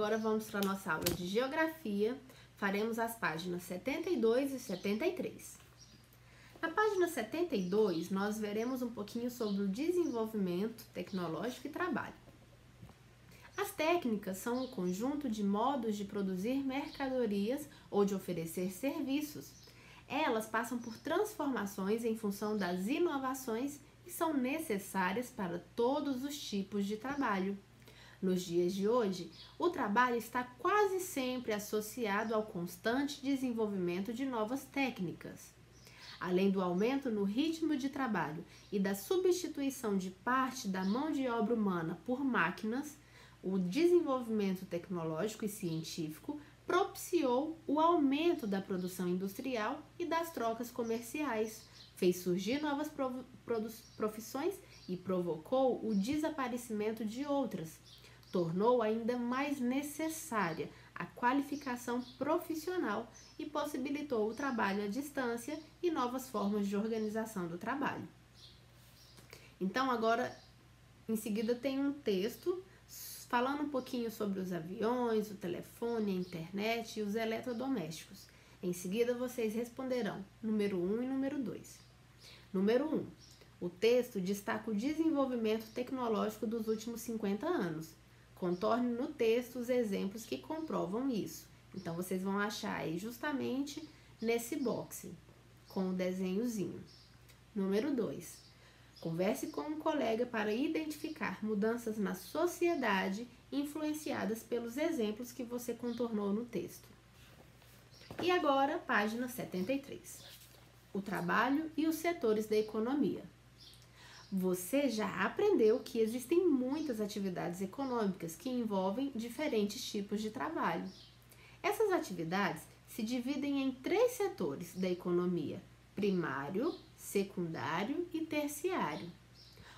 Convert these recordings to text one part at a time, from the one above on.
agora vamos para a nossa aula de Geografia. Faremos as páginas 72 e 73. Na página 72, nós veremos um pouquinho sobre o desenvolvimento tecnológico e trabalho. As técnicas são um conjunto de modos de produzir mercadorias ou de oferecer serviços. Elas passam por transformações em função das inovações e são necessárias para todos os tipos de trabalho. Nos dias de hoje, o trabalho está quase sempre associado ao constante desenvolvimento de novas técnicas. Além do aumento no ritmo de trabalho e da substituição de parte da mão de obra humana por máquinas, o desenvolvimento tecnológico e científico propiciou o aumento da produção industrial e das trocas comerciais, fez surgir novas profissões e provocou o desaparecimento de outras. Tornou ainda mais necessária a qualificação profissional e possibilitou o trabalho à distância e novas formas de organização do trabalho. Então, agora, em seguida, tem um texto falando um pouquinho sobre os aviões, o telefone, a internet e os eletrodomésticos. Em seguida, vocês responderão número 1 e número 2. Número 1. O texto destaca o desenvolvimento tecnológico dos últimos 50 anos. Contorne no texto os exemplos que comprovam isso. Então, vocês vão achar aí justamente nesse box, com o desenhozinho. Número 2. Converse com um colega para identificar mudanças na sociedade influenciadas pelos exemplos que você contornou no texto. E agora, página 73. O trabalho e os setores da economia. Você já aprendeu que existem muitas atividades econômicas que envolvem diferentes tipos de trabalho. Essas atividades se dividem em 3 setores da economia: primário, secundário e terciário.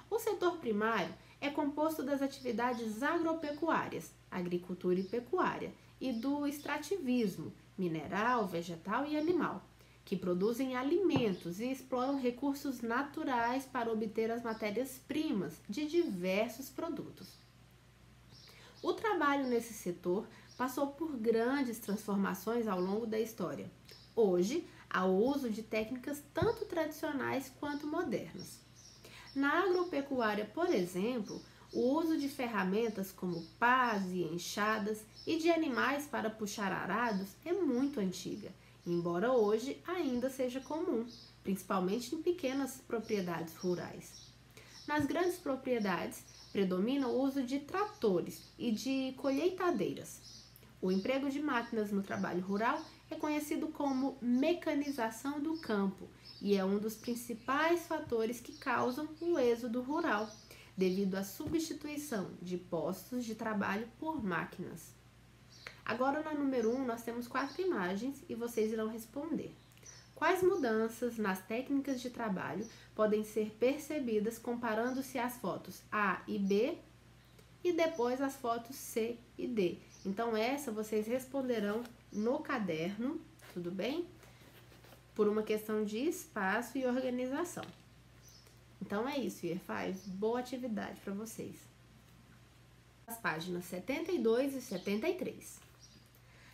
O setor primário é composto das atividades agropecuárias, agricultura e pecuária, e do extrativismo, mineral, vegetal e animal, que produzem alimentos e exploram recursos naturais para obter as matérias-primas de diversos produtos. O trabalho nesse setor passou por grandes transformações ao longo da história. Hoje, há o uso de técnicas tanto tradicionais quanto modernas. Na agropecuária, por exemplo, o uso de ferramentas como pás e enxadas e de animais para puxar arados é muito antiga, embora hoje ainda seja comum, principalmente em pequenas propriedades rurais. Nas grandes propriedades, predomina o uso de tratores e de colheitadeiras. O emprego de máquinas no trabalho rural é conhecido como mecanização do campo e é um dos principais fatores que causam o êxodo rural, devido à substituição de postos de trabalho por máquinas. Agora, na número 1, nós temos 4 imagens e vocês irão responder. Quais mudanças nas técnicas de trabalho podem ser percebidas comparando-se as fotos A e B e depois as fotos C e D? Então, essa vocês responderão no caderno, tudo bem? Por uma questão de espaço e organização. Então, é isso, Year 5. Boa atividade para vocês. As páginas 72 e 73.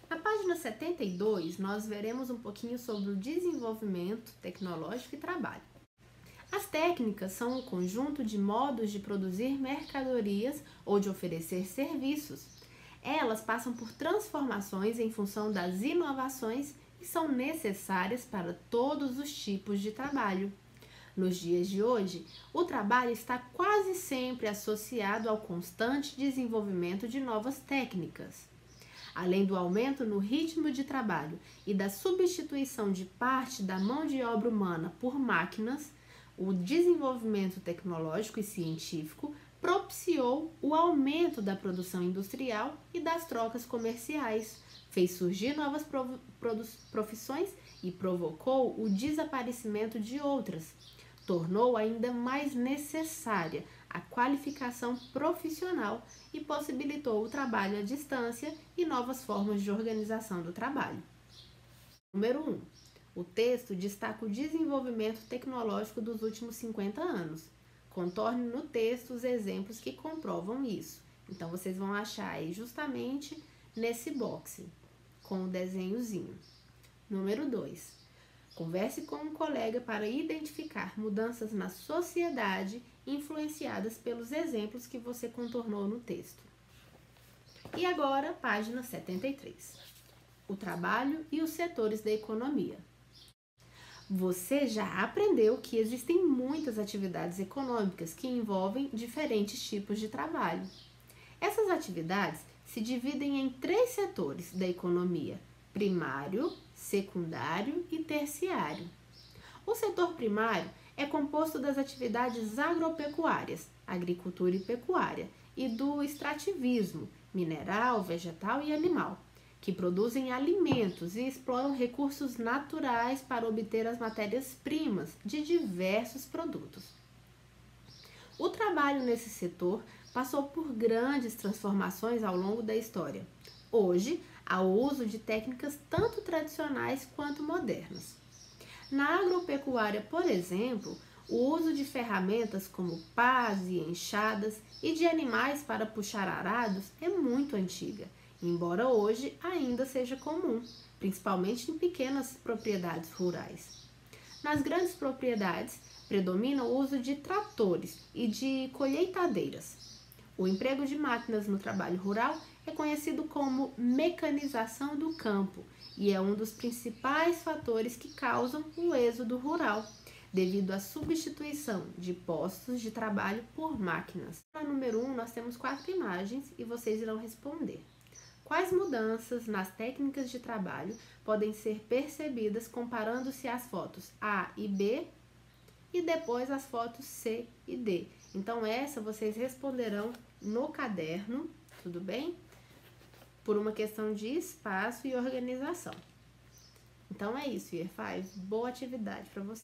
Na página 72, nós veremos um pouquinho sobre o desenvolvimento tecnológico e trabalho. As técnicas são um conjunto de modos de produzir mercadorias ou de oferecer serviços. Elas passam por transformações em função das inovações e são necessárias para todos os tipos de trabalho. Nos dias de hoje, o trabalho está quase sempre associado ao constante desenvolvimento de novas técnicas. Além do aumento no ritmo de trabalho e da substituição de parte da mão de obra humana por máquinas, o desenvolvimento tecnológico e científico propiciou o aumento da produção industrial e das trocas comerciais, fez surgir novas profissões e provocou o desaparecimento de outras. Tornou ainda mais necessária a qualificação profissional e possibilitou o trabalho à distância e novas formas de organização do trabalho. Número 1. O texto destaca o desenvolvimento tecnológico dos últimos 50 anos. Contorne no texto os exemplos que comprovam isso. Então, vocês vão achar aí justamente nesse box, com o desenhozinho. Número 2. Converse com um colega para identificar mudanças na sociedade influenciadas pelos exemplos que você contornou no texto. E agora, página 73. O trabalho e os setores da economia. Você já aprendeu que existem muitas atividades econômicas que envolvem diferentes tipos de trabalho. Essas atividades se dividem em 3 setores da economia: primário, secundário e terciário. O setor primário é composto das atividades agropecuárias, agricultura e pecuária, e do extrativismo, mineral, vegetal e animal, que produzem alimentos e exploram recursos naturais para obter as matérias-primas de diversos produtos. O trabalho nesse setor passou por grandes transformações ao longo da história. Hoje, há o uso de técnicas tanto tradicionais quanto modernas. Na agropecuária, por exemplo, o uso de ferramentas como pás e enxadas e de animais para puxar arados é muito antiga, embora hoje ainda seja comum, principalmente em pequenas propriedades rurais. Nas grandes propriedades, predomina o uso de tratores e de colheitadeiras. O emprego de máquinas no trabalho rural é conhecido como mecanização do campo e é um dos principais fatores que causam o êxodo rural, devido à substituição de postos de trabalho por máquinas. Na número 1, nós temos 4 imagens e vocês irão responder. Quais mudanças nas técnicas de trabalho podem ser percebidas comparando-se às fotos A e B e depois as fotos C e D? Então, essa vocês responderão no caderno, tudo bem? Por uma questão de espaço e organização. Então, é isso, Year 5. Boa atividade para você.